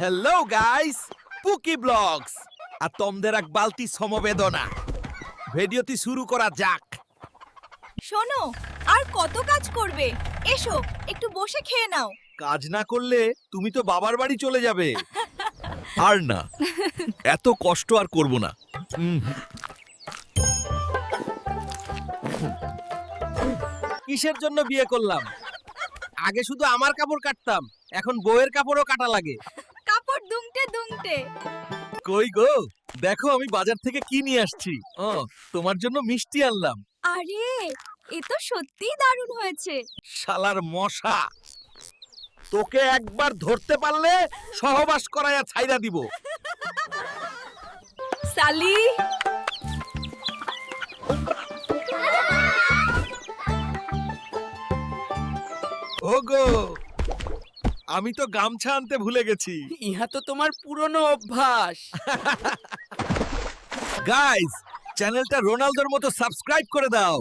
Hello guys, পুকি blogs আর তোমাদের এক বালতি সমবেদনা ভিডিওটি শুরু করা যাক। শোনো, আর কত কাজ করবে? এসো একটু বসে খেয়ে নাও। কাজ না করলে তুমি তো বাবার বাড়ি চলে যাবে। আর না, এত কষ্ট আর করব না। কিসের জন্য বিয়ে করলাম? আগে শুধু আমার কাপড় কাটতাম, এখন বউয়ের কাপড়ও কাটা লাগে। কাপড় দুংটে দুংটে। কই গো, দেখো আমি বাজার থেকে কি নিয়ে আসছি। ও, তোমার জন্য মিষ্টি আনলাম। আরে, এ তো সত্যিই দারুণ হয়েছে। শালার মশা, তোকে একবার ধরতে পারলে সহবাস করায়া ছাইরা দিব। সালি, ওগো, আমি তো গামছা আনতে ভুলে গেছি। ইহা তো তোমার পুরনো অভ্যাস। গাইস, চ্যানেলটা রোনালদোর মতো সাবস্ক্রাইব করে দাও।